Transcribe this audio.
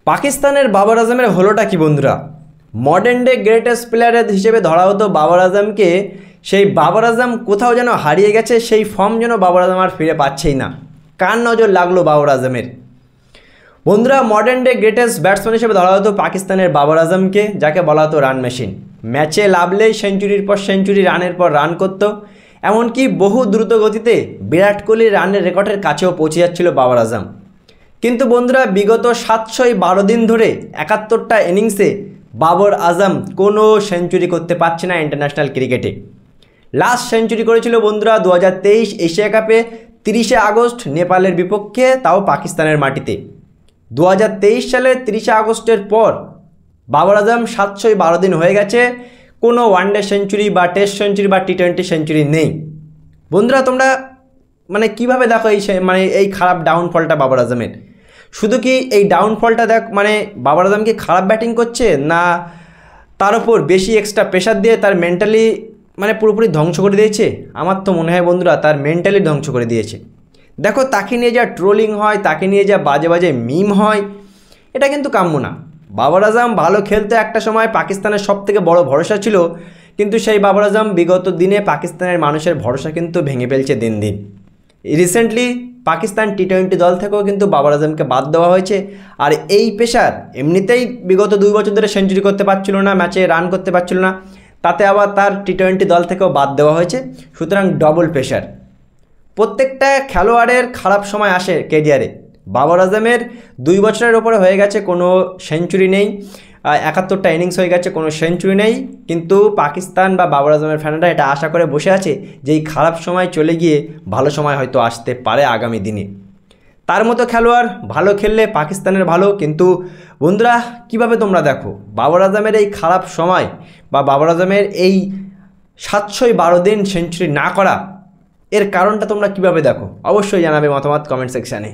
পাকিস্তানের বাবর আজমের হলোটা কি বন্ধুরা? মডার্ন ডে গ্রেটেস্ট প্লেয়ার হিসেবে ধরা হতো বাবর আজমকে। সেই বাবর আজম কোথাও যেন হারিয়ে গেছে, সেই ফর্ম যেন বাবর আজম আর ফিরে পাচ্ছেই না। কার নজর লাগলো বাবর আজমের? বন্ধুরা, মডার্ন ডে গ্রেটেস্ট ব্যাটসম্যান হিসেবে ধরা হতো পাকিস্তানের বাবর আজমকে, যাকে বলা হতো রান মেশিন। ম্যাচে লাভলেই সেঞ্চুরির পর সেঞ্চুরি, রানের পর রান করতো। এমনকি বহু দ্রুত গতিতে বিরাট কোহলির রানের রেকর্ডের কাছেও পৌঁছে যাচ্ছিল বাবর আজম। কিন্তু বন্ধুরা, বিগত 712 দিন ধরে 71টা ইনিংসে বাবর আজম কোনো সেঞ্চুরি করতে পারছে না ইন্টারন্যাশনাল ক্রিকেটে। লাস্ট সেঞ্চুরি করেছিল বন্ধুরা 2023 এশিয়া কাপে 30শে আগস্ট নেপালের বিপক্ষে, তাও পাকিস্তানের মাটিতে। 2023 সালের 30শে আগস্টের পর বাবর আজম 712 দিন হয়ে গেছে, কোনো ওয়ানডে সেঞ্চুরি বা টেস্ট সেঞ্চুরি বা টি20 সেঞ্চুরি নেই। বন্ধুরা, তোমরা কিভাবে দেখো এই খারাপ ডাউনফলটা বাবর আজমের? শুধু কি এই ডাউনফলটা বাবর আজম কি খারাপ ব্যাটিং করছে, না তার উপর বেশি এক্সট্রা প্রেশার দিয়ে তার মেন্টালি পুরোপুরি ধ্বংস করে দিয়েছে? আমার তো মনে হয় বন্ধুরা, তার মেন্টালি ধ্বংস করে দিয়েছে। দেখো, তাকে নিয়ে যা ট্রোলিং হয়, তাকে নিয়ে যা বাজে বাজে মিম হয়, এটা কিন্তু কাম্য না। বাবর আজম ভালো খেলতে একটা সময় পাকিস্তানের সবথেকে বড় ভরসা ছিল, কিন্তু সেই বাবর আজম বিগত দিনে পাকিস্তানের মানুষের ভরসা কিন্তু ভেঙে ফেলছে দিন দিন। রিসেন্টলি পাকিস্তান টি20 দল থেকেও কিন্তু বাবর আজমকে বাদ দেওয়া হয়েছে। আর এই পেসার এমনিতেই বিগত 2 বছর ধরে সেঞ্চুরি করতে পারছিল না, ম্যাচে রান করতে পারছিল না, তাতে আবার তার টি20 দল থেকেও বাদ দেওয়া হয়েছে। সুতরাং ডবল প্রেশার। প্রত্যেকটা খেলোয়াড়ের খারাপ সময় আসে ক্যারিয়ারে। বাবর আজমের 2 বছরের ওপরে হয়ে গেছে, কোনো সেঞ্চুরি নেই। 71টা ইনিংস হয়ে গেছে, কোনো সেঞ্চুরি নেই। কিন্তু পাকিস্তান বা বাবর আজমের ফ্যানরা এটা আশা করে বসে আছে যে এই খারাপ সময় চলে গিয়ে ভালো সময় হয়তো আসতে পারে আগামী দিনে। তার মতো খেলোয়াড় ভালো খেললে পাকিস্তানের ভালো। কিন্তু বন্ধুরা, কিভাবে তোমরা দেখো বাবর আজমের এই খারাপ সময় বা বাবর আজমের এই 712 দিন সেঞ্চুরি না করা, এর কারণটা তোমরা কিভাবে দেখো? অবশ্যই জানাবে মতামত কমেন্ট সেকশানে।